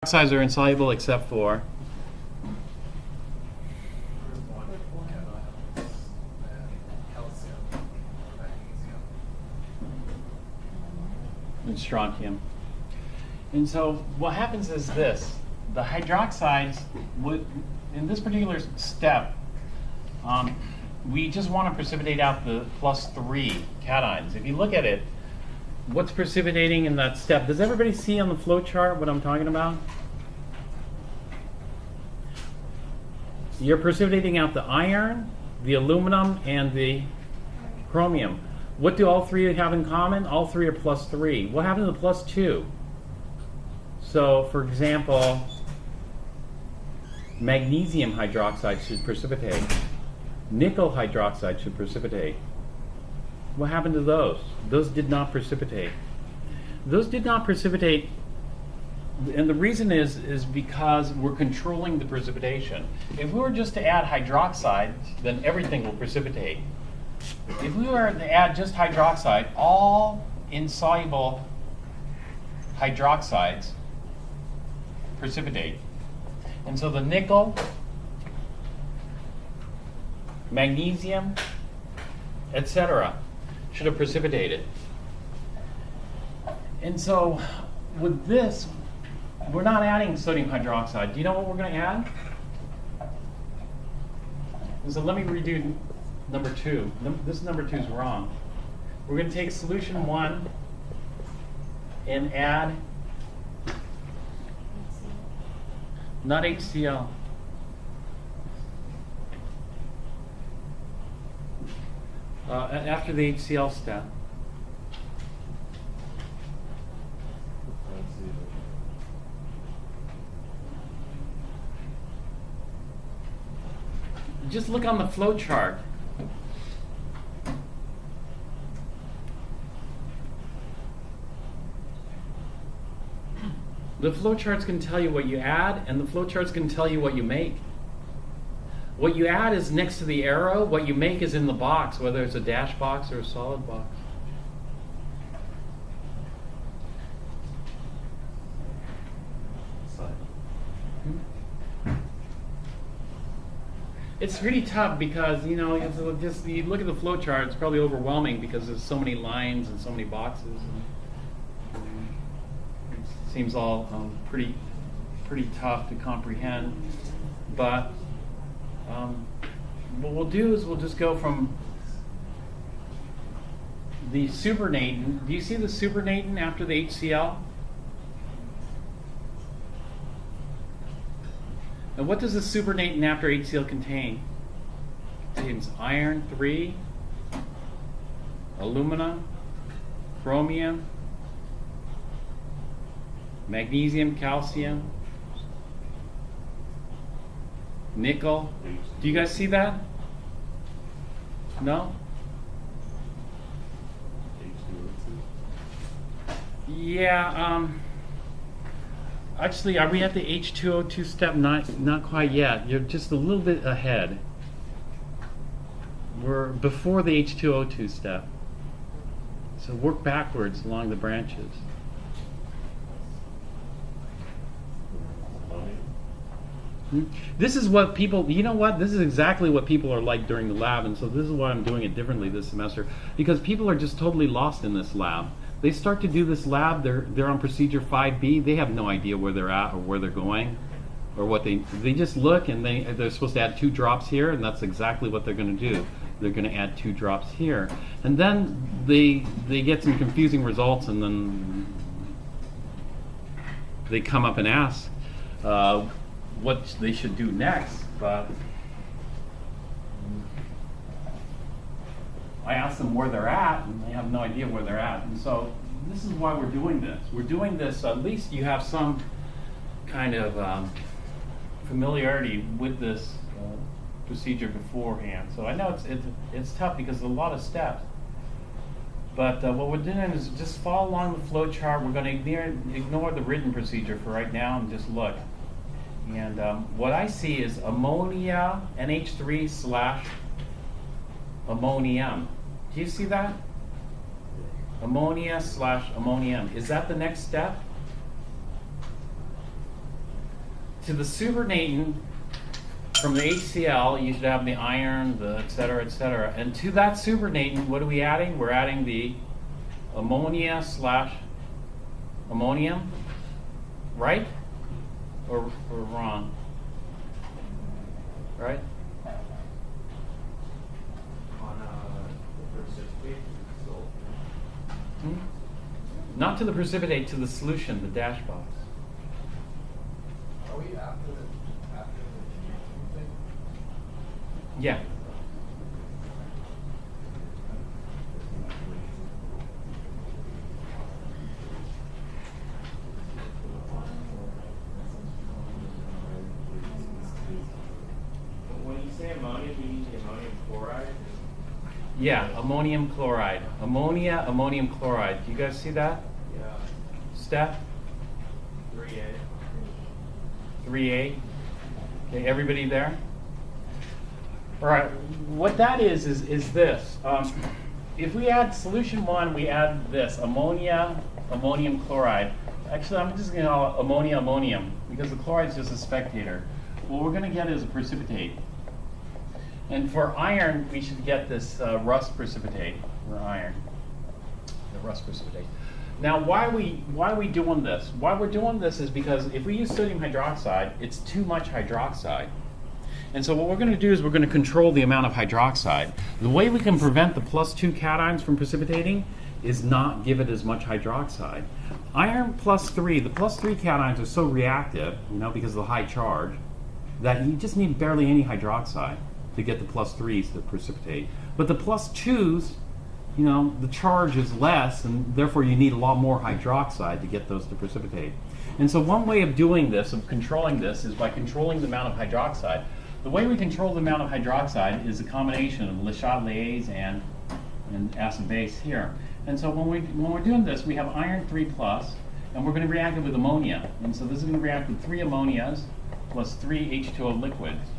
Oxides are insoluble except for and strontium. And so what happens is this: the hydroxides would, in this particular step, we just want to precipitate out the +3 cations. If you look at it, what's precipitating in that step? Does everybody see on the flow chart what I'm talking about? You're precipitating out the iron, the aluminum, and the chromium. What do all three have in common? All three are +3. What happened to the +2? So, for example, magnesium hydroxide should precipitate. Nickel hydroxide should precipitate. What happened to those? Those did not precipitate. Those did not precipitate, and the reason is because we're controlling the precipitation. If we were just to add hydroxide, then everything will precipitate. If we were to add just hydroxide, all insoluble hydroxides precipitate. And so the nickel, magnesium, etc. should have precipitated. And so with this, we're not adding sodium hydroxide. Do you know what we're going to add? And so let me redo number 2. This number 2 is wrong. We're going to take solution 1 and add, not HCl. After the HCl step. Just look on the flow chart. The flow charts can tell you what you add, and the flow charts can tell you what you make. What you add is next to the arrow. What you make is in the box, whether it's a dash box or a solid box. It's pretty tough because, you know, just you look at the flow chart, it's probably overwhelming because there's so many lines and so many boxes. And it seems all pretty tough to comprehend. But what we'll do is we'll just go from the supernatant. Do you see the supernatant after the HCl? And what does the supernatant after HCl contain? It contains iron 3, alumina, chromium, magnesium, calcium, nickel. Do you guys see that? No? Yeah, actually, are we at the H2O2 step? Not quite yet. You're just a little bit ahead. We're before the H2O2 step. So work backwards along the branches. This is what people, you know what? This is exactly what people are like during the lab, and so this is why I'm doing it differently this semester. Because people are just totally lost in this lab. They start to do this lab, they're on procedure 5B, they have no idea where they're at or where they're going or what they just look and they're supposed to add 2 drops here, and that's exactly what they're going to do. They're going to add 2 drops here. And then they get some confusing results, and then they come up and ask what they should do next, but I ask them where they're at, and they have no idea where they're at. And so this is why we're doing this. We're doing this, at least you have some kind of familiarity with this procedure beforehand. So I know it's tough because there's a lot of steps. But what we're doing is just follow along the flow chart. We're going to ignore the written procedure for right now and just look. And what I see is ammonia, NH3 / ammonium. Do you see that? Ammonia / ammonium. Is that the next step? to the supernatant from the HCl, you should have the iron, the et cetera, et cetera. And to that supernatant, what are we adding? We're adding the ammonia slash ammonium, right? Or wrong? Right? On the precipitate, so Not to the precipitate, to the solution, the dash box. are we after the thing? Yeah. When you say ammonia, do you mean the ammonium chloride? Yeah, ammonium chloride. Ammonia, ammonium chloride. Do you guys see that? Yeah. Steph? 3A. 3A. Okay, everybody there? All right, what that is this. If we add solution 1, we add this, ammonia, ammonium chloride. Actually, I'm just going to call it ammonia, ammonium, because the chloride is just a spectator. What we're going to get is a precipitate. And for iron, we should get this rust precipitate for iron, the rust precipitate. Now, why are we doing this? Why we're doing this is because if we use sodium hydroxide, it's too much hydroxide. And so what we're going to do is we're going to control the amount of hydroxide. The way we can prevent the +2 cations from precipitating is not give it as much hydroxide. Iron +3, the +3 cations are so reactive, because of the high charge, that you just need barely any hydroxide to get the +3s to precipitate. But the +2s, the charge is less, and therefore you need a lot more hydroxide to get those to precipitate. And so one way of doing this, of controlling this, is by controlling the amount of hydroxide. The way we control the amount of hydroxide is a combination of Le Chatelier's and acid base here. And so when we're doing this, we have iron 3+, and we're going to react it with ammonia. And so this is going to react with 3 ammonias plus 3 H2O liquids.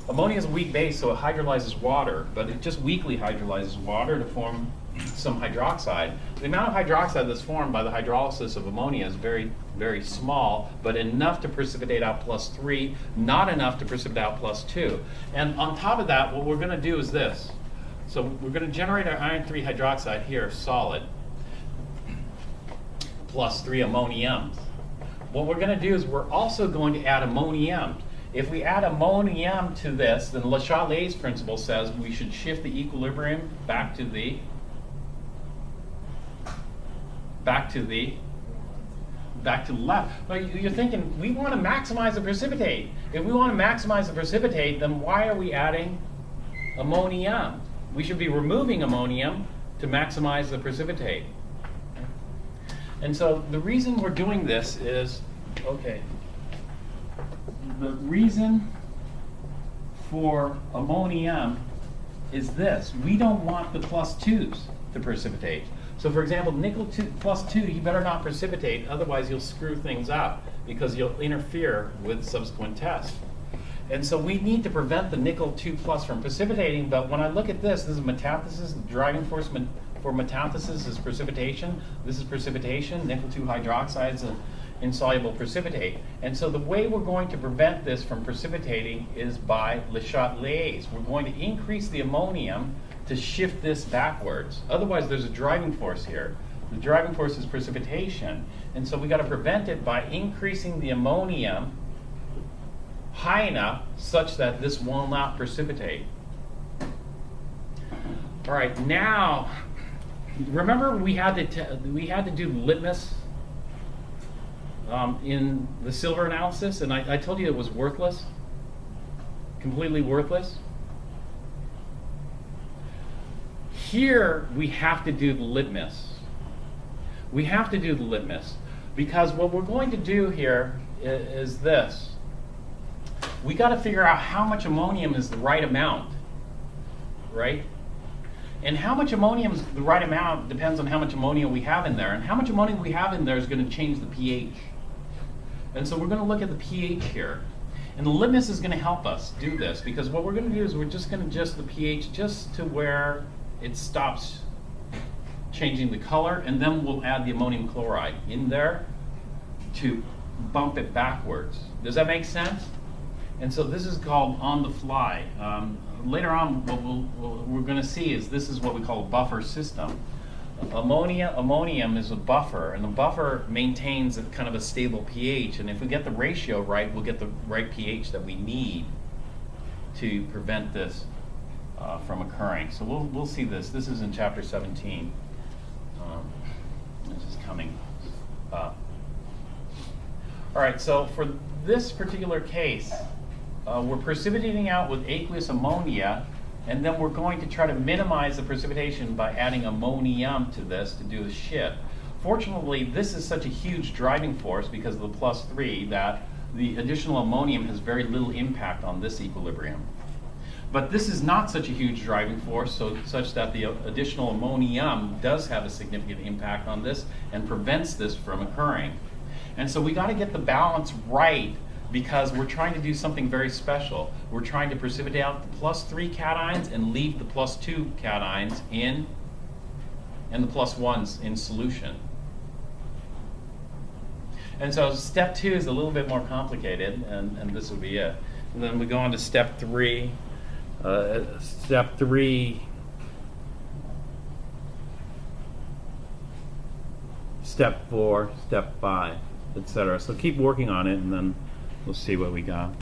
Ammonia is a weak base, so it hydrolyzes water, but it just weakly hydrolyzes water to form some hydroxide. The amount of hydroxide that's formed by the hydrolysis of ammonia is very, very small, but enough to precipitate out +3, not enough to precipitate out +2. And on top of that, what we're going to do is this. So we're going to generate our iron 3 hydroxide here, solid, +3 ammoniums. What we're going to do is we're also going to add ammonium. If we add ammonium to this, then Le Chatelier's principle says we should shift the equilibrium back to left. But you're thinking, we want to maximize the precipitate. If we want to maximize the precipitate, then why are we adding ammonium? We should be removing ammonium to maximize the precipitate. And so the reason we're doing this is, the reason for ammonium is this. We don't want the +2s to precipitate. So for example, nickel +2, you better not precipitate, otherwise you'll screw things up because you'll interfere with subsequent tests. And so we need to prevent the nickel 2+ from precipitating, but when I look at this is metathesis. The driving force for metathesis is precipitation. This is precipitation. Nickel 2 hydroxide is an insoluble precipitate. And so the way we're going to prevent this from precipitating is by Le Chatelier's. We're going to increase the ammonium to shift this backwards. Otherwise, there's a driving force here. The driving force is precipitation. And so we got to prevent it by increasing the ammonium high enough such that this will not precipitate. All right, now, remember we had to do litmus in the silver analysis, and I told you it was worthless, completely worthless. Here we have to do the litmus. We have to do the litmus because what we're going to do here is this. We got to figure out how much ammonium is the right amount, right? And how much ammonium is the right amount depends on how much ammonia we have in there. And how much ammonia we have in there is going to change the pH. And so we're going to look at the pH here. And the litmus is going to help us do this because what we're going to do is we're just going to adjust the pH just to where it stops changing the color, and then we'll add the ammonium chloride in there to bump it backwards. Does that make sense? And so this is called on the fly. Later on, what we're going to see is this is what we call a buffer system. Ammonium is a buffer, and the buffer maintains a kind of a stable pH. And if we get the ratio right, we'll get the right pH that we need to prevent this from occurring. So we'll see this. This is in chapter 17. This is coming up. All right, so for this particular case, we're precipitating out with aqueous ammonia, and then we're going to try to minimize the precipitation by adding ammonium to this to do the shift. Fortunately, this is such a huge driving force because of the +3 that the additional ammonium has very little impact on this equilibrium. But this is not such a huge driving force, such that the additional ammonium does have a significant impact on this and prevents this from occurring. And so we got to get the balance right because we're trying to do something very special. We're trying to precipitate out the +3 cations and leave the +2 cations in and the +1s in solution. And so step 2 is a little bit more complicated, and this will be it. And then we go on to step 3. Step 3, step 4, step 5, etc. So keep working on it, and then we'll see what we got.